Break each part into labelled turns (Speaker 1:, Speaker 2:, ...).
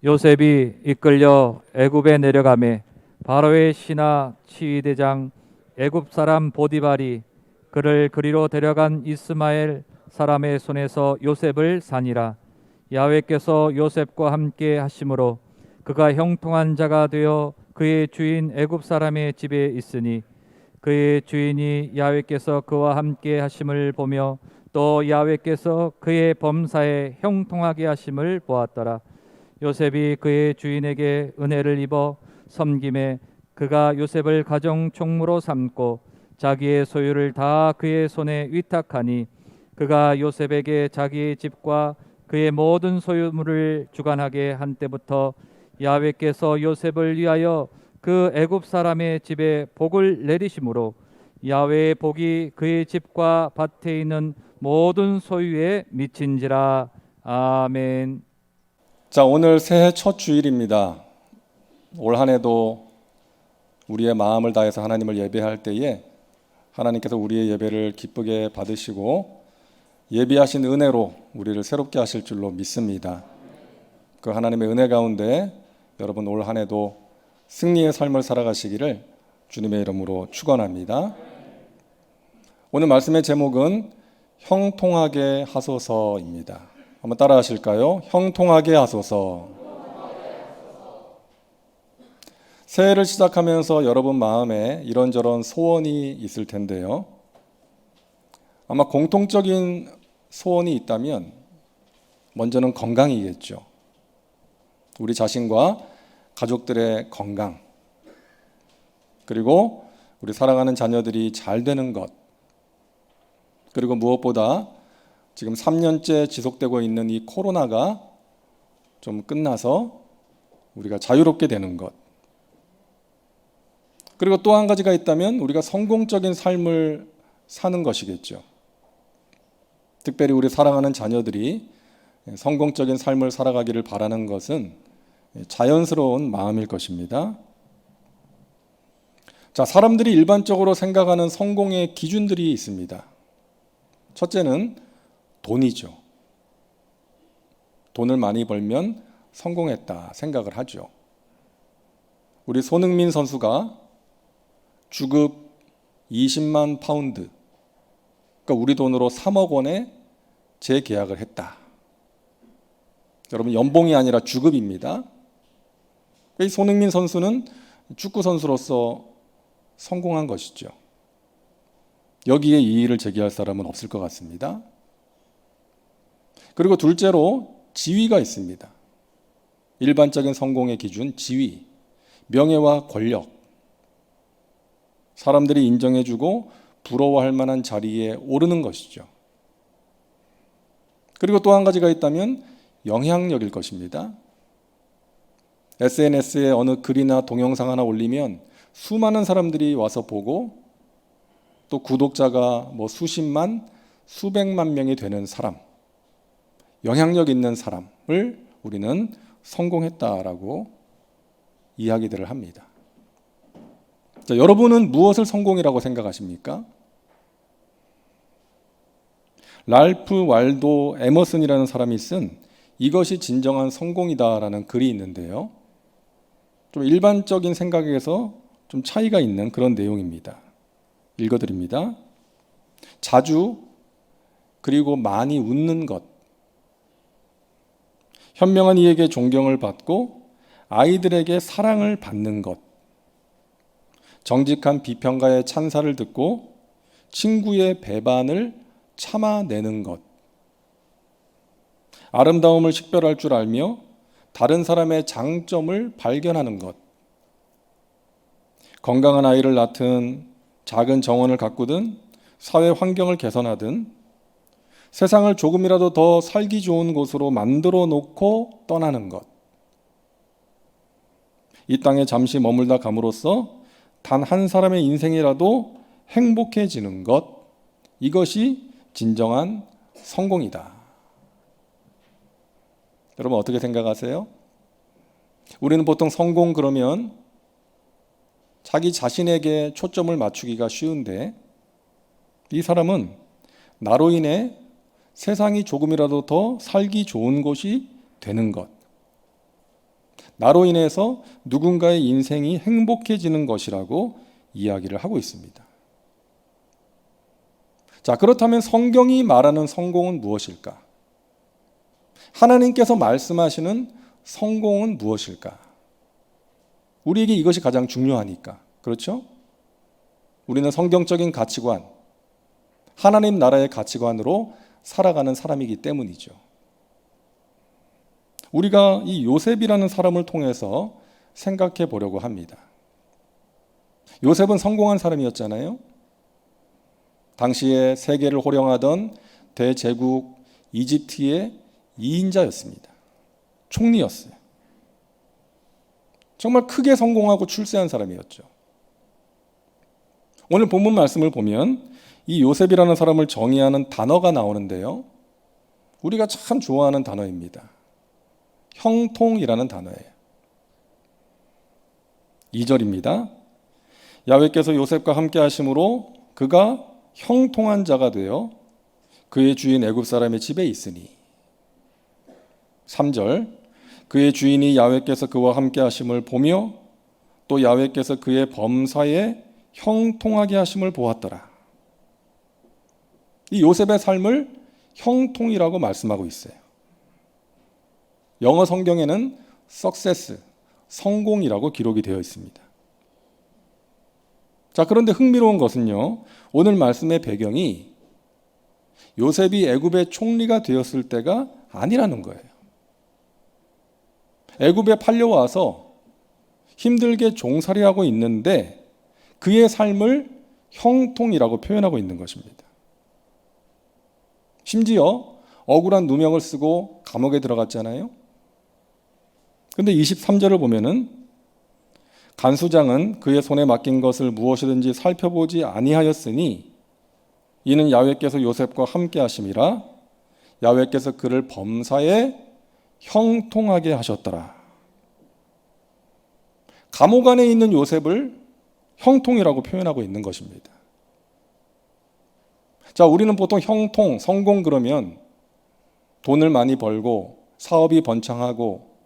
Speaker 1: 요셉이 이끌려 애굽에 내려가매 바로의 신하 치위대장 애굽 사람 보디발이 그를 그리로 데려간 이스마엘 사람의 손에서 요셉을 산이라. 야훼께서 요셉과 함께 하심으로 그가 형통한 자가 되어 그의 주인 애굽 사람의 집에 있으니 그의 주인이 야훼께서 그와 함께 하심을 보며 또 야훼께서 그의 범사에 형통하게 하심을 보았더라. 요셉이 그의 주인에게 은혜를 입어 섬김에 그가 요셉을 가정 총무로 삼고 자기의 소유를 다 그의 손에 위탁하니 그가 요셉에게 자기의 집과 그의 모든 소유물을 주관하게 한 때부터 야훼께서 요셉을 위하여 그 애굽 사람의 집에 복을 내리심으로 야훼의 복이 그의 집과 밭에 있는 모든 소유에 미친지라. 아멘.
Speaker 2: 자, 오늘 새해 첫 주일입니다. 올 한 해도 우리의 마음을 다해서 하나님을 예배할 때에 하나님께서 우리의 예배를 기쁘게 받으시고 예비하신 은혜로 우리를 새롭게 하실 줄로 믿습니다. 그 하나님의 은혜 가운데 여러분 올 한 해도 승리의 삶을 살아가시기를 주님의 이름으로 축원합니다. 오늘 말씀의 제목은 형통하게 하소서입니다. 한번 따라 하실까요? 형통하게 하소서. 새해를 시작하면서 여러분 마음에 이런저런 소원이 있을 텐데요. 아마 공통적인 소원이 있다면 먼저는 건강이겠죠. 우리 자신과 가족들의 건강, 그리고 우리 사랑하는 자녀들이 잘 되는 것, 그리고 무엇보다 지금 3년째 지속되고 있는 이 코로나가 좀 끝나서 우리가 자유롭게 되는 것, 그리고 또 한 가지가 있다면 우리가 성공적인 삶을 사는 것이겠죠. 특별히 우리 사랑하는 자녀들이 성공적인 삶을 살아가기를 바라는 것은 자연스러운 마음일 것입니다. 자, 사람들이 일반적으로 생각하는 성공의 기준들이 있습니다. 첫째는 돈이죠. 돈을 많이 벌면 성공했다 생각을 하죠. 우리 손흥민 선수가 주급 20만 파운드, 그러니까 우리 돈으로 3억 원에 재계약을 했다. 여러분, 연봉이 아니라 주급입니다. 이 손흥민 선수는 축구 선수로서 성공한 것이죠. 여기에 이의를 제기할 사람은 없을 것 같습니다. 그리고 둘째로 지위가 있습니다. 일반적인 성공의 기준, 지위, 명예와 권력, 사람들이 인정해주고 부러워할 만한 자리에 오르는 것이죠. 그리고 또 한 가지가 있다면 영향력일 것입니다. SNS에 어느 글이나 동영상 하나 올리면 수많은 사람들이 와서 보고 또 구독자가 수십만, 수백만 명이 되는 사람, 영향력 있는 사람을 우리는 성공했다라고 이야기들을 합니다. 자, 여러분은 무엇을 성공이라고 생각하십니까? 랄프 waldo 에머슨이라는 사람이 쓴 이것이 진정한 성공이다라는 글이 있는데요. 좀 일반적인 생각에서 좀 차이가 있는 그런 내용입니다. 읽어드립니다. 자주 그리고 많이 웃는 것, 현명한 이에게 존경을 받고 아이들에게 사랑을 받는 것, 정직한 비평가의 찬사를 듣고 친구의 배반을 참아내는 것, 아름다움을 식별할 줄 알며 다른 사람의 장점을 발견하는 것, 건강한 아이를 낳든 작은 정원을 가꾸든 사회 환경을 개선하든 세상을 조금이라도 더 살기 좋은 곳으로 만들어 놓고 떠나는 것, 이 땅에 잠시 머물다 감으로써 단 한 사람의 인생이라도 행복해지는 것, 이것이 진정한 성공이다. 여러분 어떻게 생각하세요? 우리는 보통 성공 그러면 자기 자신에게 초점을 맞추기가 쉬운데 이 사람은 나로 인해 세상이 조금이라도 더 살기 좋은 곳이 되는 것, 나로 인해서 누군가의 인생이 행복해지는 것이라고 이야기를 하고 있습니다. 자, 그렇다면 성경이 말하는 성공은 무엇일까? 하나님께서 말씀하시는 성공은 무엇일까? 우리에게 이것이 가장 중요하니까. 그렇죠? 우리는 성경적인 가치관, 하나님 나라의 가치관으로 살아가는 사람이기 때문이죠. 우리가 이 요셉이라는 사람을 통해서 생각해 보려고 합니다. 요셉은 성공한 사람이었잖아요. 당시에 세계를 호령하던 대제국 이집트의 2인자였습니다. 총리였어요. 정말 크게 성공하고 출세한 사람이었죠. 오늘 본문 말씀을 보면 이 요셉이라는 사람을 정의하는 단어가 나오는데요. 우리가 참 좋아하는 단어입니다. 형통이라는 단어예요. 2절입니다. 야훼께서 요셉과 함께 하심으로 그가 형통한 자가 되어 그의 주인 애굽 사람의 집에 있으니. 3절 그의 주인이 야훼께서 그와 함께 하심을 보며 또 야훼께서 그의 범사에 형통하게 하심을 보았더라. 이 요셉의 삶을 형통이라고 말씀하고 있어요. 영어 성경에는 success, 성공이라고 기록이 되어 있습니다. 자, 그런데 흥미로운 것은요, 오늘 말씀의 배경이 요셉이 애굽의 총리가 되었을 때가 아니라는 거예요. 애굽에 팔려와서 힘들게 종살이하고 있는데 그의 삶을 형통이라고 표현하고 있는 것입니다. 심지어 억울한 누명을 쓰고 감옥에 들어갔잖아요. 근데 23절을 보면은 간수장은 그의 손에 맡긴 것을 무엇이든지 살펴보지 아니하였으니 이는 야훼께서 요셉과 함께 하심이라 야훼께서 그를 범사에 형통하게 하셨더라. 감옥 안에 있는 요셉을 형통이라고 표현하고 있는 것입니다. 자, 우리는 보통 형통, 성공 그러면 돈을 많이 벌고 사업이 번창하고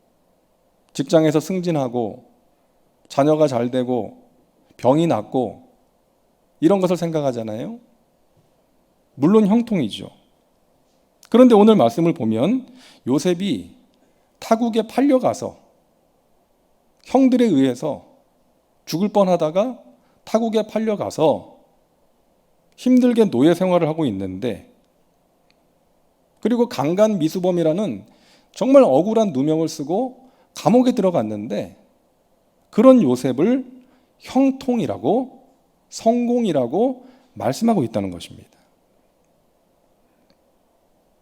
Speaker 2: 직장에서 승진하고 자녀가 잘 되고 병이 낫고 이런 것을 생각하잖아요. 물론 형통이죠. 그런데 오늘 말씀을 보면 요셉이 타국에 팔려가서 형들에 의해서 죽을 뻔하다가 타국에 팔려가서 힘들게 노예 생활을 하고 있는데, 그리고 강간 미수범이라는 정말 억울한 누명을 쓰고 감옥에 들어갔는데 그런 요셉을 형통이라고, 성공이라고 말씀하고 있다는 것입니다.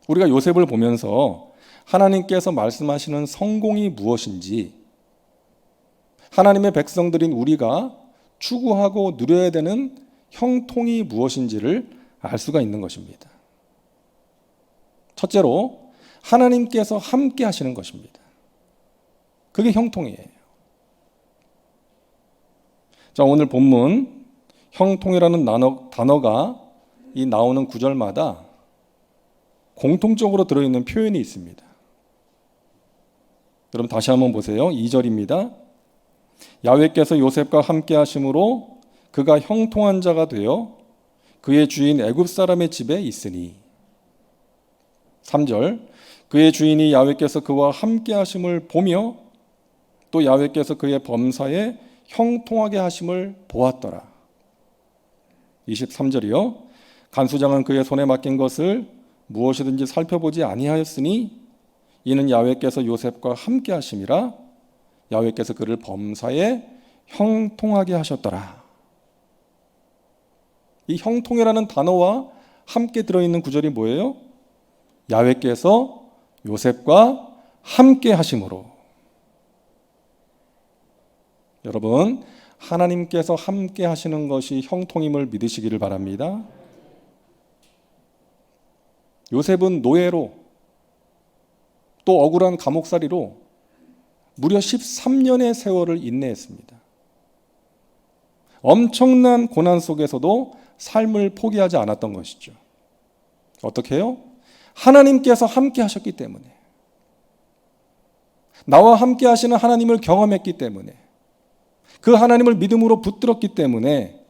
Speaker 2: 우리가 요셉을 보면서 하나님께서 말씀하시는 성공이 무엇인지, 하나님의 백성들인 우리가 추구하고 누려야 되는 형통이 무엇인지를 알 수가 있는 것입니다. 첫째로 하나님께서 함께 하시는 것입니다. 그게 형통이에요. 자, 오늘 본문 형통이라는 단어가 이 나오는 구절마다 공통적으로 들어있는 표현이 있습니다. 여러분 다시 한번 보세요. 2절입니다. 야훼께서 요셉과 함께 하심으로 그가 형통한 자가 되어 그의 주인 애굽 사람의 집에 있으니. 3절 그의 주인이 야훼께서 그와 함께 하심을 보며 또 야훼께서 그의 범사에 형통하게 하심을 보았더라. 23절이요. 간수장은 그의 손에 맡긴 것을 무엇이든지 살펴보지 아니하였으니 이는 야훼께서 요셉과 함께 하심이라 야훼께서 그를 범사에 형통하게 하셨더라. 이 형통이라는 단어와 함께 들어있는 구절이 뭐예요? 야훼께서 요셉과 함께 하심으로. 여러분, 하나님께서 함께 하시는 것이 형통임을 믿으시기를 바랍니다. 요셉은 노예로 또 억울한 감옥살이로 무려 13년의 세월을 인내했습니다. 엄청난 고난 속에서도 삶을 포기하지 않았던 것이죠. 어떻게 해요? 하나님께서 함께 하셨기 때문에. 나와 함께 하시는 하나님을 경험했기 때문에, 그 하나님을 믿음으로 붙들었기 때문에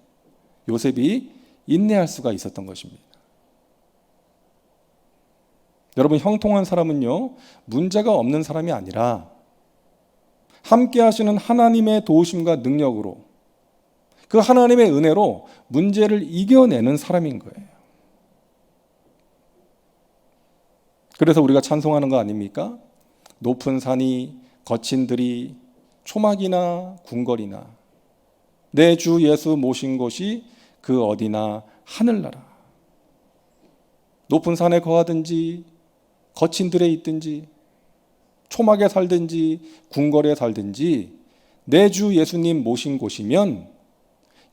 Speaker 2: 요셉이 인내할 수가 있었던 것입니다. 여러분, 형통한 사람은요, 문제가 없는 사람이 아니라 함께 하시는 하나님의 도우심과 능력으로, 그 하나님의 은혜로 문제를 이겨내는 사람인 거예요. 그래서 우리가 찬송하는 거 아닙니까? 높은 산이, 거친 들이, 초막이나 궁궐이나 내 주 예수 모신 곳이 그 어디나 하늘나라. 높은 산에 거하든지 거친 들에 있든지 초막에 살든지 궁궐에 살든지 내 주 예수님 모신 곳이면,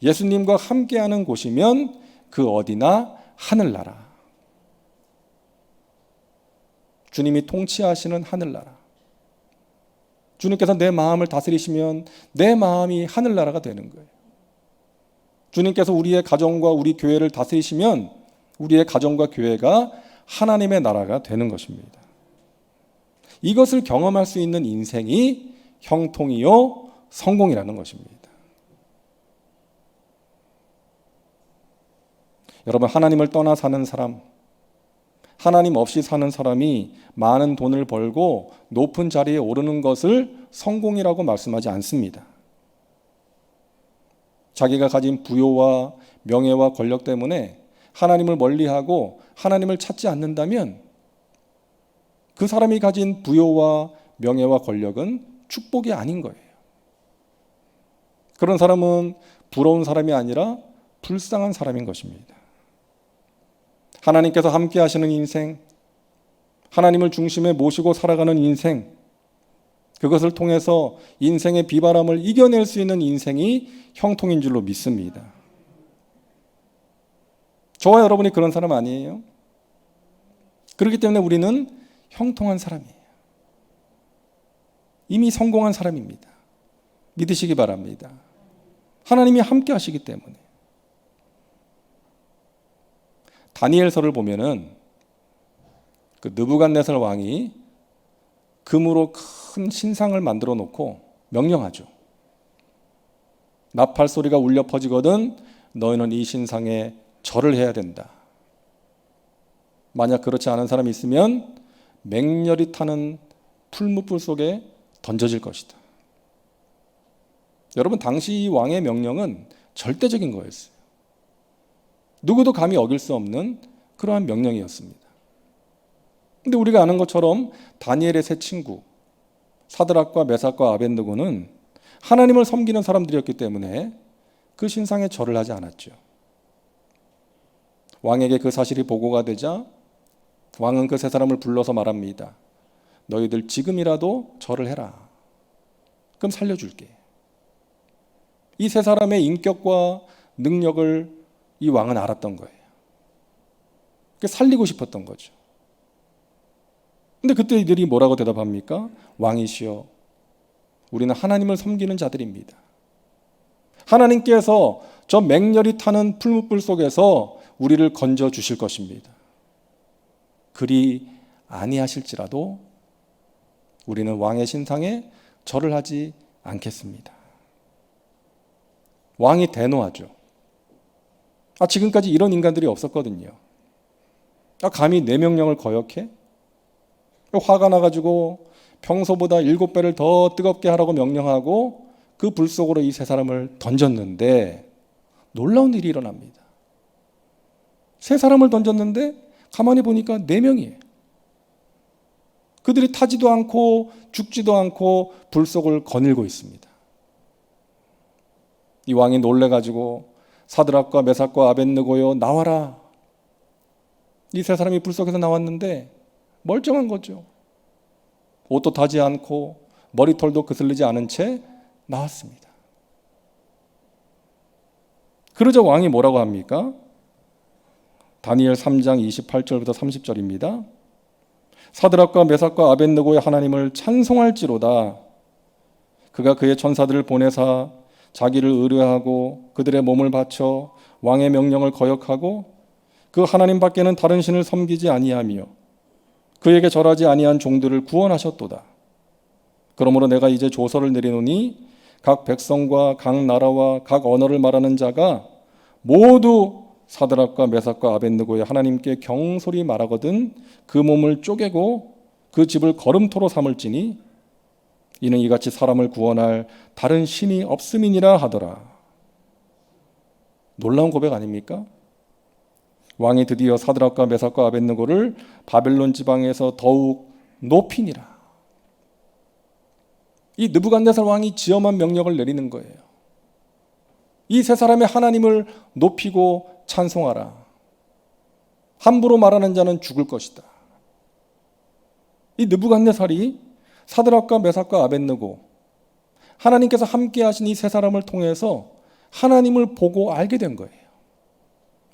Speaker 2: 예수님과 함께하는 곳이면 그 어디나 하늘나라. 주님이 통치하시는 하늘나라. 주님께서 내 마음을 다스리시면 내 마음이 하늘나라가 되는 거예요. 주님께서 우리의 가정과 우리 교회를 다스리시면 우리의 가정과 교회가 하나님의 나라가 되는 것입니다. 이것을 경험할 수 있는 인생이 형통이요 성공이라는 것입니다. 여러분, 하나님을 떠나 사는 사람, 하나님 없이 사는 사람이 많은 돈을 벌고 높은 자리에 오르는 것을 성공이라고 말씀하지 않습니다. 자기가 가진 부요와 명예와 권력 때문에 하나님을 멀리하고 하나님을 찾지 않는다면 그 사람이 가진 부요와 명예와 권력은 축복이 아닌 거예요. 그런 사람은 부러운 사람이 아니라 불쌍한 사람인 것입니다. 하나님께서 함께 하시는 인생, 하나님을 중심에 모시고 살아가는 인생, 그것을 통해서 인생의 비바람을 이겨낼 수 있는 인생이 형통인 줄로 믿습니다. 저와 여러분이 그런 사람 아니에요? 그렇기 때문에 우리는 형통한 사람이에요. 이미 성공한 사람입니다. 믿으시기 바랍니다. 하나님이 함께 하시기 때문에. 다니엘서를 보면은 그 느부갓네살 왕이 금으로 큰 신상을 만들어 놓고 명령하죠. 나팔 소리가 울려 퍼지거든 너희는 이 신상에 절을 해야 된다. 만약 그렇지 않은 사람이 있으면 맹렬히 타는 풀무불 속에 던져질 것이다. 여러분, 당시 이 왕의 명령은 절대적인 거였어요. 누구도 감히 어길 수 없는 그러한 명령이었습니다. 근데 우리가 아는 것처럼 다니엘의 세 친구 사드락과 메삭과 아벳느고는 하나님을 섬기는 사람들이었기 때문에 그 신상에 절을 하지 않았죠. 왕에게 그 사실이 보고가 되자 왕은 그 세 사람을 불러서 말합니다. 너희들 지금이라도 절을 해라. 그럼 살려줄게. 이 세 사람의 인격과 능력을 이 왕은 알았던 거예요. 살리고 싶었던 거죠. 근데 그때 이들이 뭐라고 대답합니까? 왕이시여, 우리는 하나님을 섬기는 자들입니다. 하나님께서 저 맹렬히 타는 풀무불 속에서 우리를 건져 주실 것입니다. 그리 아니하실지라도 우리는 왕의 신상에 절을 하지 않겠습니다. 왕이 대노하죠. 지금까지 이런 인간들이 없었거든요. 감히 내 명령을 거역해? 화가 나가지고 평소보다 7배를 더 뜨겁게 하라고 명령하고 그 불 속으로 이 세 사람을 던졌는데 놀라운 일이 일어납니다. 세 사람을 던졌는데 가만히 보니까 4명이에요. 그들이 타지도 않고 죽지도 않고 불 속을 거닐고 있습니다. 이 왕이 놀래가지고 사드락과 메삭과 아벳느고여 나와라. 이 세 사람이 불 속에서 나왔는데 멀쩡한 거죠. 옷도 타지 않고 머리털도 그슬리지 않은 채 나왔습니다. 그러자 왕이 뭐라고 합니까? 다니엘 3장 28절부터 30절입니다. 사드락과 메삭과 아벳느고의 하나님을 찬송할지로다. 그가 그의 천사들을 보내사 자기를 의뢰하고 그들의 몸을 바쳐 왕의 명령을 거역하고 그 하나님 밖에는 다른 신을 섬기지 아니하며 그에게 절하지 아니한 종들을 구원하셨도다. 그러므로 내가 이제 조서를 내리노니 각 백성과 각 나라와 각 언어를 말하는 자가 모두 사드락과 메삭과 아벳느고의 하나님께 경솔히 말하거든 그 몸을 쪼개고 그 집을 거름토로 삼을지니 이는 이같이 사람을 구원할 다른 신이 없음이니라 하더라. 놀라운 고백 아닙니까? 왕이 드디어 사드락과 메삭과 아벳느고를 바벨론 지방에서 더욱 높이니라. 이 느부갓네살 왕이 지엄한 명령을 내리는 거예요. 이 세 사람의 하나님을 높이고 찬송하라. 함부로 말하는 자는 죽을 것이다. 이 느부갓네살이 사드락과 메삭과 아벳느고, 하나님께서 함께 하신 이 세 사람을 통해서 하나님을 보고 알게 된 거예요.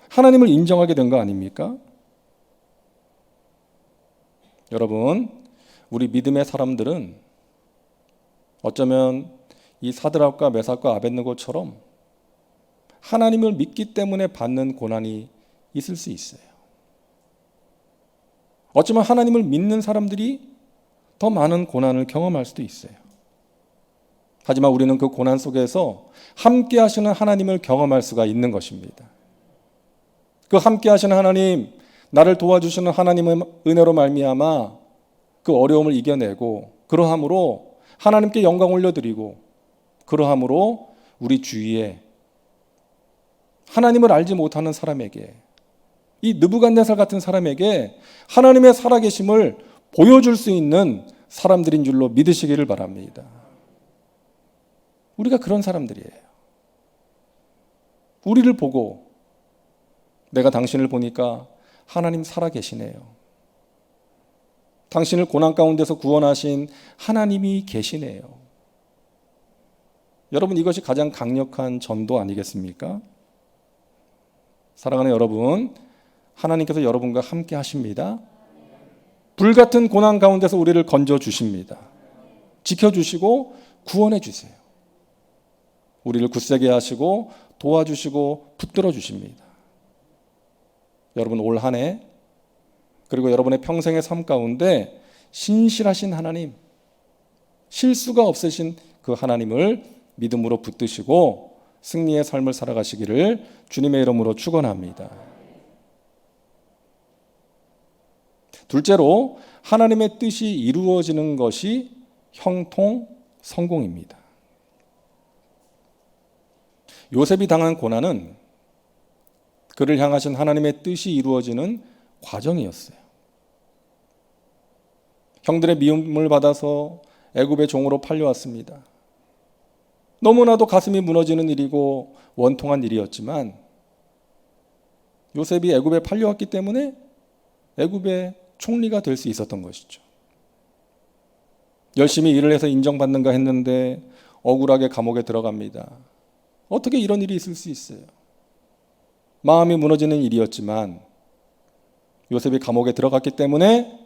Speaker 2: 하나님을 인정하게 된 거 아닙니까? 여러분, 우리 믿음의 사람들은 어쩌면 이 사드락과 메삭과 아벳느고처럼 하나님을 믿기 때문에 받는 고난이 있을 수 있어요. 어쩌면 하나님을 믿는 사람들이 더 많은 고난을 경험할 수도 있어요. 하지만 우리는 그 고난 속에서 함께 하시는 하나님을 경험할 수가 있는 것입니다. 그 함께 하시는 하나님, 나를 도와주시는 하나님의 은혜로 말미암아 그 어려움을 이겨내고, 그러함으로 하나님께 영광 올려드리고, 그러함으로 우리 주위에 하나님을 알지 못하는 사람에게, 이 느부갓네살 같은 사람에게 하나님의 살아계심을 보여줄 수 있는 사람들인 줄로 믿으시기를 바랍니다. 우리가 그런 사람들이에요. 우리를 보고 내가 당신을 보니까 하나님 살아계시네요. 당신을 고난 가운데서 구원하신 하나님이 계시네요. 여러분, 이것이 가장 강력한 전도 아니겠습니까? 사랑하는 여러분, 하나님께서 여러분과 함께 하십니다. 불같은 고난 가운데서 우리를 건져주십니다. 지켜주시고 구원해 주세요. 우리를 굳세게 하시고 도와주시고 붙들어 주십니다. 여러분, 올 한 해 그리고 여러분의 평생의 삶 가운데 신실하신 하나님, 실수가 없으신 그 하나님을 믿음으로 붙드시고 승리의 삶을 살아가시기를 주님의 이름으로 축원합니다. 둘째로, 하나님의 뜻이 이루어지는 것이 형통 성공입니다. 요셉이 당한 고난은 그를 향하신 하나님의 뜻이 이루어지는 과정이었어요. 형들의 미움을 받아서 애굽의 종으로 팔려왔습니다. 너무나도 가슴이 무너지는 일이고 원통한 일이었지만 요셉이 애굽에 팔려왔기 때문에 애굽의 총리가 될 수 있었던 것이죠. 열심히 일을 해서 인정받는가 했는데 억울하게 감옥에 들어갑니다. 어떻게 이런 일이 있을 수 있어요? 마음이 무너지는 일이었지만 요셉이 감옥에 들어갔기 때문에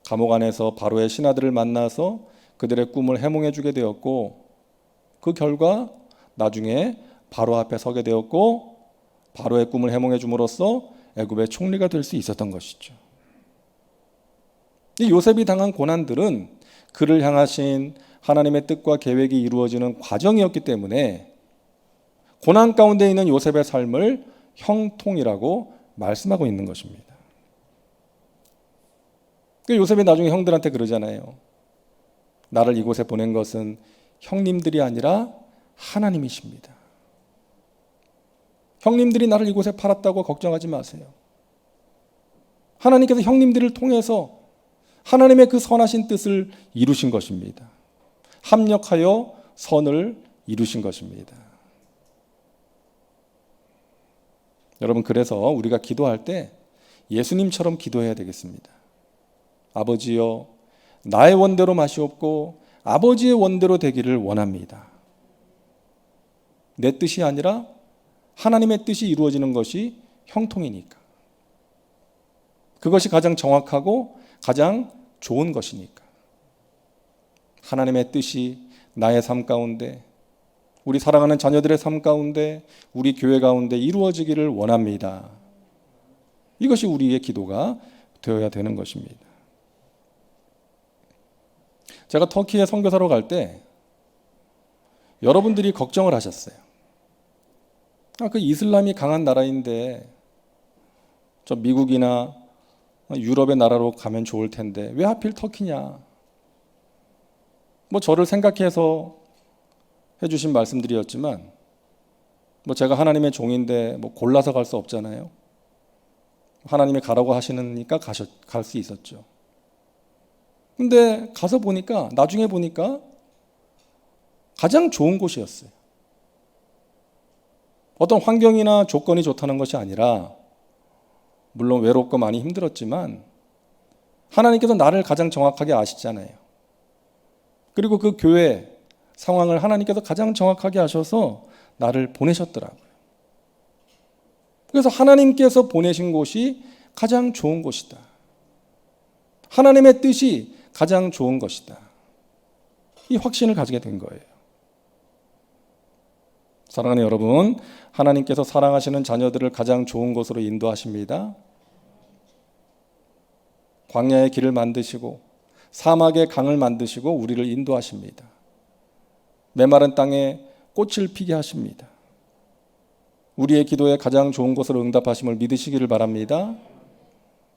Speaker 2: 감옥 안에서 바로의 신하들을 만나서 그들의 꿈을 해몽해 주게 되었고, 그 결과 나중에 바로 앞에 서게 되었고, 바로의 꿈을 해몽해 줌으로써 애굽의 총리가 될 수 있었던 것이죠. 이 요셉이 당한 고난들은 그를 향하신 하나님의 뜻과 계획이 이루어지는 과정이었기 때문에 고난 가운데 있는 요셉의 삶을 형통이라고 말씀하고 있는 것입니다. 요셉이 나중에 형들한테 그러잖아요. 나를 이곳에 보낸 것은 형님들이 아니라 하나님이십니다. 형님들이 나를 이곳에 팔았다고 걱정하지 마세요. 하나님께서 형님들을 통해서 하나님의 그 선하신 뜻을 이루신 것입니다. 합력하여 선을 이루신 것입니다. 여러분, 그래서 우리가 기도할 때 예수님처럼 기도해야 되겠습니다. 아버지여, 나의 원대로 마시옵고 아버지의 원대로 되기를 원합니다. 내 뜻이 아니라 하나님의 뜻이 이루어지는 것이 형통이니까. 그것이 가장 정확하고 가장 좋은 것이니까. 하나님의 뜻이 나의 삶 가운데, 우리 사랑하는 자녀들의 삶 가운데, 우리 교회 가운데 이루어지기를 원합니다. 이것이 우리의 기도가 되어야 되는 것입니다. 제가 터키에 선교사로 갈 때 여러분들이 걱정을 하셨어요. 그 이슬람이 강한 나라인데 저 미국이나 유럽의 나라로 가면 좋을 텐데 왜 하필 터키냐? 뭐 저를 생각해서 해주신 말씀들이었지만 뭐 제가 하나님의 종인데 뭐 골라서 갈 수 없잖아요. 하나님이 가라고 하시니까 갈 수 있었죠. 근데 가서 보니까 나중에 보니까 가장 좋은 곳이었어요. 어떤 환경이나 조건이 좋다는 것이 아니라 물론 외롭고 많이 힘들었지만 하나님께서 나를 가장 정확하게 아시잖아요. 그리고 그 교회 상황을 하나님께서 가장 정확하게 아셔서 나를 보내셨더라고요. 그래서 하나님께서 보내신 곳이 가장 좋은 곳이다. 하나님의 뜻이 가장 좋은 것이다. 이 확신을 가지게 된 거예요. 사랑하는 여러분, 하나님께서 사랑하시는 자녀들을 가장 좋은 곳으로 인도하십니다. 광야의 길을 만드시고 사막의 강을 만드시고 우리를 인도하십니다. 메마른 땅에 꽃을 피게 하십니다. 우리의 기도에 가장 좋은 곳으로 응답하심을 믿으시기를 바랍니다.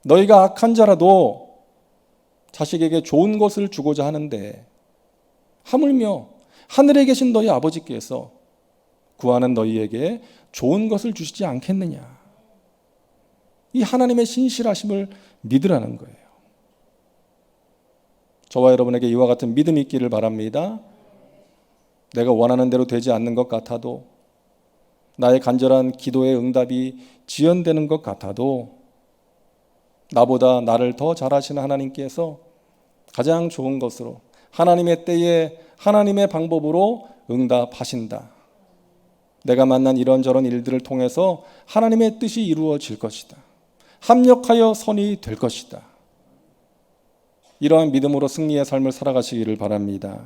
Speaker 2: 너희가 악한 자라도 자식에게 좋은 것을 주고자 하는데 하물며 하늘에 계신 너희 아버지께서 구하는 너희에게 좋은 것을 주시지 않겠느냐. 이 하나님의 신실하심을 믿으라는 거예요. 저와 여러분에게 이와 같은 믿음이 있기를 바랍니다. 내가 원하는 대로 되지 않는 것 같아도, 나의 간절한 기도의 응답이 지연되는 것 같아도 나보다 나를 더 잘하시는 하나님께서 가장 좋은 것으로 하나님의 때에 하나님의 방법으로 응답하신다. 내가 만난 이런저런 일들을 통해서 하나님의 뜻이 이루어질 것이다. 합력하여 선이 될 것이다. 이러한 믿음으로 승리의 삶을 살아가시기를 바랍니다.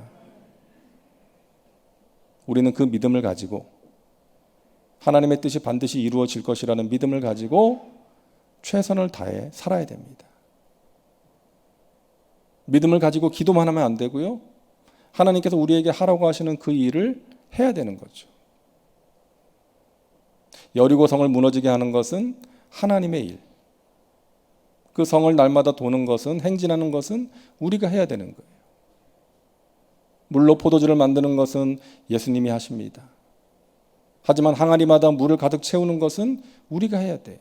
Speaker 2: 우리는 그 믿음을 가지고 하나님의 뜻이 반드시 이루어질 것이라는 믿음을 가지고 최선을 다해 살아야 됩니다. 믿음을 가지고 기도만 하면 안 되고요. 하나님께서 우리에게 하라고 하시는 그 일을 해야 되는 거죠. 여리고 성을 무너지게 하는 것은 하나님의 일. 그 성을 날마다 도는 것은, 행진하는 것은 우리가 해야 되는 거예요. 물로 포도주를 만드는 것은 예수님이 하십니다. 하지만 항아리마다 물을 가득 채우는 것은 우리가 해야 돼요.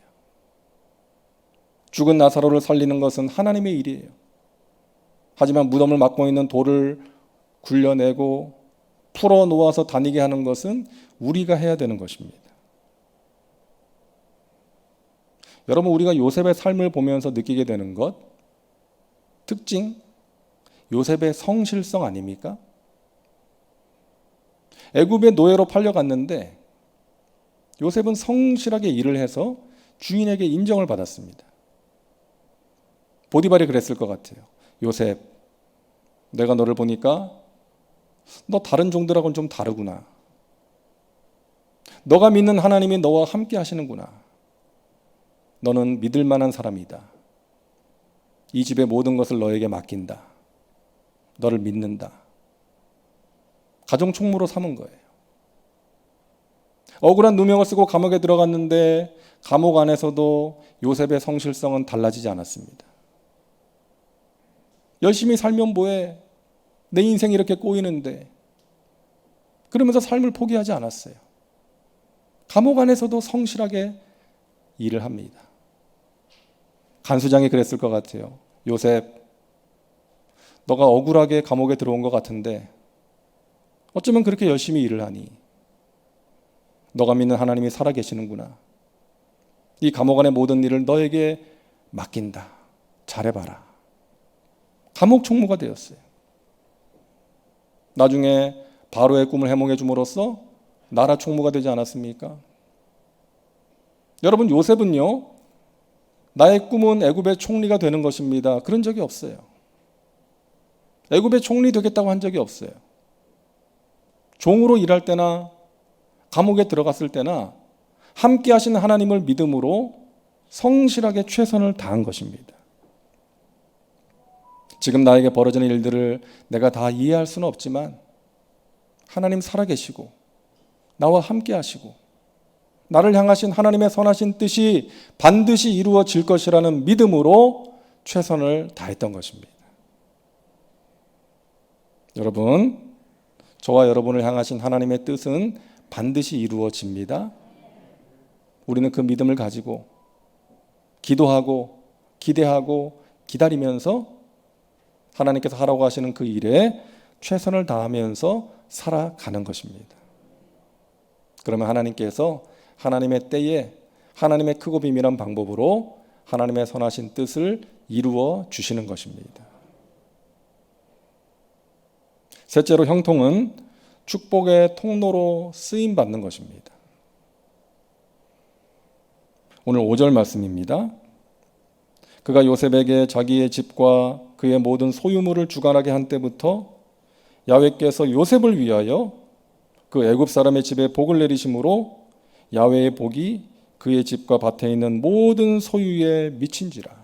Speaker 2: 죽은 나사로를 살리는 것은 하나님의 일이에요. 하지만 무덤을 막고 있는 돌을 굴려내고 풀어 놓아서 다니게 하는 것은 우리가 해야 되는 것입니다. 여러분, 우리가 요셉의 삶을 보면서 느끼게 되는 것, 특징, 요셉의 성실성 아닙니까? 애굽의 노예로 팔려갔는데 요셉은 성실하게 일을 해서 주인에게 인정을 받았습니다. 보디발이 그랬을 것 같아요. 요셉, 내가 너를 보니까 너 다른 종들하고는 좀 다르구나. 너가 믿는 하나님이 너와 함께 하시는구나. 너는 믿을 만한 사람이다. 이 집의 모든 것을 너에게 맡긴다. 너를 믿는다. 가정 총무로 삼은 거예요. 억울한 누명을 쓰고 감옥에 들어갔는데 감옥 안에서도 요셉의 성실성은 달라지지 않았습니다. 열심히 살면 뭐해? 내 인생이 이렇게 꼬이는데. 그러면서 삶을 포기하지 않았어요. 감옥 안에서도 성실하게 일을 합니다. 간수장이 그랬을 것 같아요. 요셉, 너가 억울하게 감옥에 들어온 것 같은데 어쩌면 그렇게 열심히 일을 하니? 너가 믿는 하나님이 살아계시는구나. 이 감옥 안의 모든 일을 너에게 맡긴다. 잘해봐라. 감옥 총무가 되었어요. 나중에 바로의 꿈을 해몽해 줌으로써 나라 총무가 되지 않았습니까? 여러분, 요셉은요, 나의 꿈은 애굽의 총리가 되는 것입니다. 그런 적이 없어요. 애굽의 총리 되겠다고 한 적이 없어요. 종으로 일할 때나 감옥에 들어갔을 때나 함께 하시는 하나님을 믿음으로 성실하게 최선을 다한 것입니다. 지금 나에게 벌어지는 일들을 내가 다 이해할 수는 없지만 하나님 살아계시고 나와 함께 하시고 나를 향하신 하나님의 선하신 뜻이 반드시 이루어질 것이라는 믿음으로 최선을 다했던 것입니다. 여러분, 저와 여러분을 향하신 하나님의 뜻은 반드시 이루어집니다. 우리는 그 믿음을 가지고 기도하고 기대하고 기다리면서 하나님께서 하라고 하시는 그 일에 최선을 다하면서 살아가는 것입니다. 그러면 하나님께서 하나님의 때에 하나님의 크고 비밀한 방법으로 하나님의 선하신 뜻을 이루어 주시는 것입니다. 셋째로, 형통은 축복의 통로로 쓰임 받는 것입니다. 오늘 5절 말씀입니다. 그가 요셉에게 자기의 집과 그의 모든 소유물을 주관하게 한 때부터 야훼께서 요셉을 위하여 그 애굽 사람의 집에 복을 내리심으로 야훼의 복이 그의 집과 밭에 있는 모든 소유에 미친지라.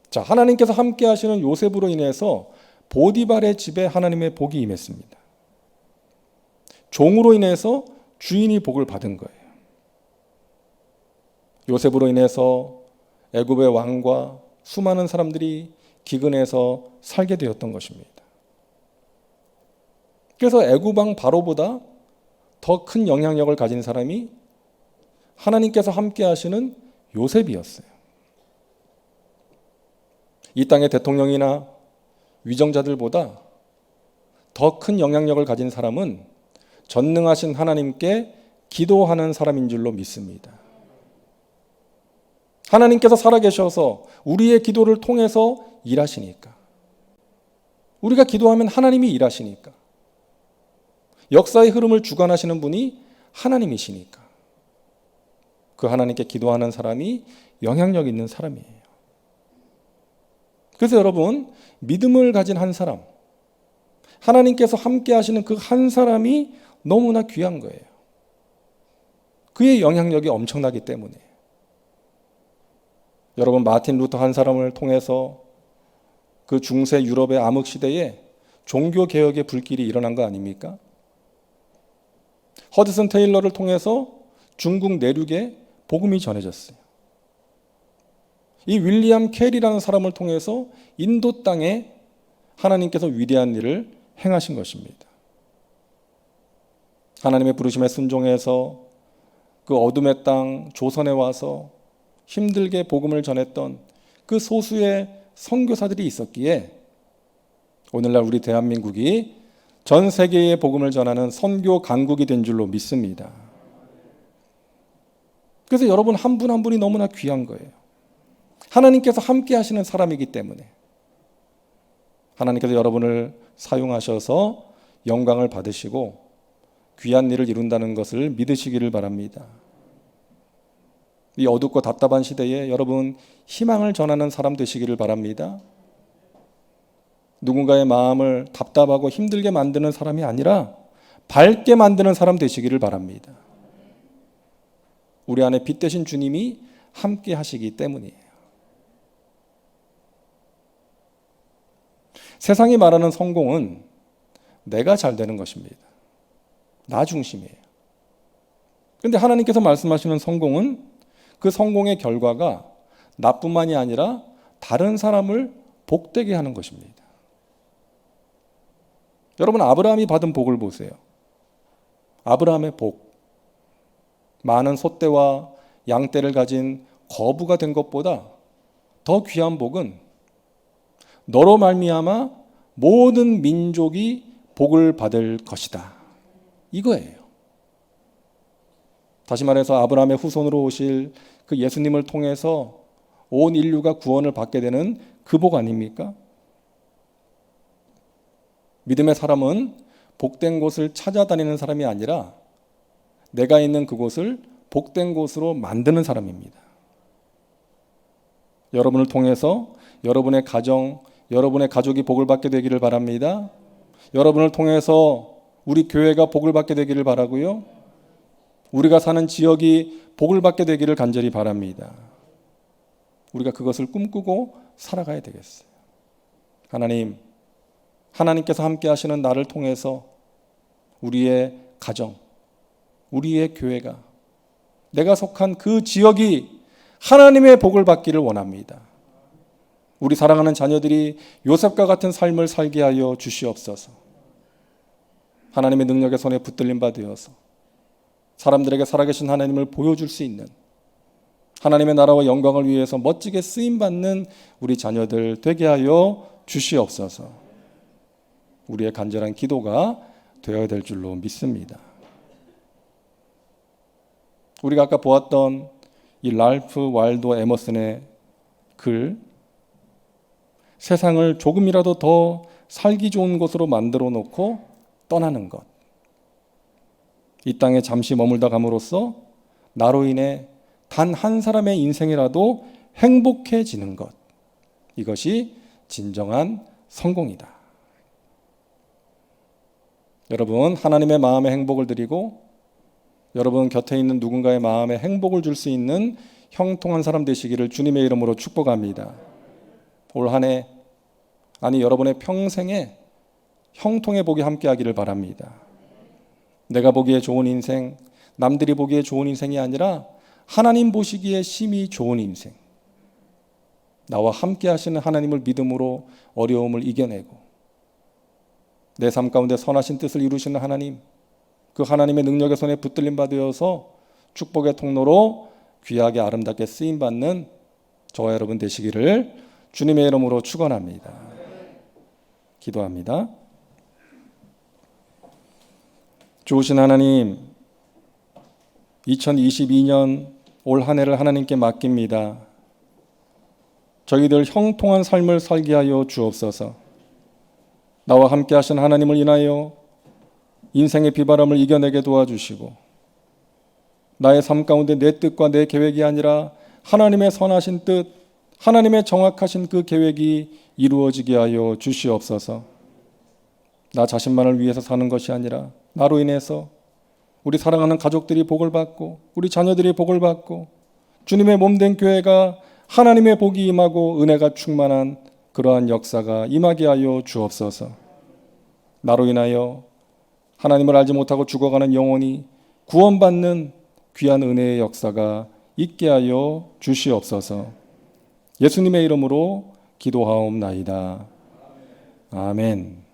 Speaker 2: 자, 하나님께서 함께 하시는 요셉으로 인해서 보디발의 집에 하나님의 복이 임했습니다. 종으로 인해서 주인이 복을 받은 거예요. 요셉으로 인해서 애굽의 왕과 수많은 사람들이 기근해서 살게 되었던 것입니다. 그래서 애굽 왕 바로보다 더 큰 영향력을 가진 사람이 하나님께서 함께 하시는 요셉이었어요. 이 땅의 대통령이나 위정자들보다 더 큰 영향력을 가진 사람은 전능하신 하나님께 기도하는 사람인 줄로 믿습니다. 하나님께서 살아계셔서 우리의 기도를 통해서 일하시니까, 우리가 기도하면 하나님이 일하시니까, 역사의 흐름을 주관하시는 분이 하나님이시니까 그 하나님께 기도하는 사람이 영향력 있는 사람이에요. 그래서 여러분, 믿음을 가진 한 사람, 하나님께서 함께 하시는 그 한 사람이 너무나 귀한 거예요. 그의 영향력이 엄청나기 때문에. 여러분, 마틴 루터 한 사람을 통해서 그 중세 유럽의 암흑 시대에 종교 개혁의 불길이 일어난 거 아닙니까? 허드슨 테일러를 통해서 중국 내륙에 복음이 전해졌어요. 이 윌리엄 캐리라는 사람을 통해서 인도 땅에 하나님께서 위대한 일을 행하신 것입니다. 하나님의 부르심에 순종해서 그 어둠의 땅 조선에 와서 힘들게 복음을 전했던 그 소수의 선교사들이 있었기에 오늘날 우리 대한민국이 전 세계에 복음을 전하는 선교 강국이 된 줄로 믿습니다. 그래서 여러분, 한 분 한 분이 너무나 귀한 거예요. 하나님께서 함께 하시는 사람이기 때문에 하나님께서 여러분을 사용하셔서 영광을 받으시고 귀한 일을 이룬다는 것을 믿으시기를 바랍니다. 이 어둡고 답답한 시대에 여러분, 희망을 전하는 사람 되시기를 바랍니다. 누군가의 마음을 답답하고 힘들게 만드는 사람이 아니라 밝게 만드는 사람 되시기를 바랍니다. 우리 안에 빛 되신 주님이 함께 하시기 때문이에요. 세상이 말하는 성공은 내가 잘 되는 것입니다. 나 중심이에요. 그런데 하나님께서 말씀하시는 성공은 그 성공의 결과가 나뿐만이 아니라 다른 사람을 복되게 하는 것입니다. 여러분, 아브라함이 받은 복을 보세요. 아브라함의 복, 많은 소떼와 양떼를 가진 거부가 된 것보다 더 귀한 복은 너로 말미암아 모든 민족이 복을 받을 것이다, 이거예요. 다시 말해서 아브라함의 후손으로 오실 그 예수님을 통해서 온 인류가 구원을 받게 되는 그 복 아닙니까? 믿음의 사람은 복된 곳을 찾아다니는 사람이 아니라 내가 있는 그곳을 복된 곳으로 만드는 사람입니다. 여러분을 통해서 여러분의 가정, 여러분의 가족이 복을 받게 되기를 바랍니다. 여러분을 통해서 우리 교회가 복을 받게 되기를 바라고요. 우리가 사는 지역이 복을 받게 되기를 간절히 바랍니다. 우리가 그것을 꿈꾸고 살아가야 되겠어요. 하나님께서 함께 하시는 나를 통해서 우리의 가정, 우리의 교회가, 내가 속한 그 지역이 하나님의 복을 받기를 원합니다. 우리 사랑하는 자녀들이 요셉과 같은 삶을 살게 하여 주시옵소서. 하나님의 능력의 손에 붙들림 받으어서 사람들에게 살아계신 하나님을 보여줄 수 있는, 하나님의 나라와 영광을 위해서 멋지게 쓰임받는 우리 자녀들 되게 하여 주시옵소서. 우리의 간절한 기도가 되어야 될 줄로 믿습니다. 우리가 아까 보았던 이 랄프 waldo 에머슨의 글, 세상을 조금이라도 더 살기 좋은 곳으로 만들어 놓고 떠나는 것, 이 땅에 잠시 머물다 감으로써 나로 인해 단 한 사람의 인생이라도 행복해지는 것, 이것이 진정한 성공이다. 여러분, 하나님의 마음에 행복을 드리고 여러분 곁에 있는 누군가의 마음에 행복을 줄 수 있는 형통한 사람 되시기를 주님의 이름으로 축복합니다. 올 한 해, 아니 여러분의 평생에 형통의 복이 함께하기를 바랍니다. 내가 보기에 좋은 인생, 남들이 보기에 좋은 인생이 아니라 하나님 보시기에 심히 좋은 인생, 나와 함께 하시는 하나님을 믿음으로 어려움을 이겨내고 내 삶 가운데 선하신 뜻을 이루시는 하나님, 그 하나님의 능력의 손에 붙들림 받으어서 축복의 통로로 귀하게 아름답게 쓰임받는 저와 여러분 되시기를 주님의 이름으로 축원합니다. 기도합니다. 좋으신 하나님, 2022년 올 한 해를 하나님께 맡깁니다. 저희들 형통한 삶을 살게 하여 주옵소서. 나와 함께 하신 하나님을 인하여 인생의 비바람을 이겨내게 도와주시고, 나의 삶 가운데 내 뜻과 내 계획이 아니라 하나님의 선하신 뜻, 하나님의 정확하신 그 계획이 이루어지게 하여 주시옵소서. 나 자신만을 위해서 사는 것이 아니라 나로 인해서 우리 사랑하는 가족들이 복을 받고 우리 자녀들이 복을 받고 주님의 몸된 교회가 하나님의 복이 임하고 은혜가 충만한 그러한 역사가 임하게 하여 주옵소서. 나로 인하여 하나님을 알지 못하고 죽어가는 영혼이 구원받는 귀한 은혜의 역사가 있게 하여 주시옵소서. 예수님의 이름으로 기도하옵나이다. 아멘.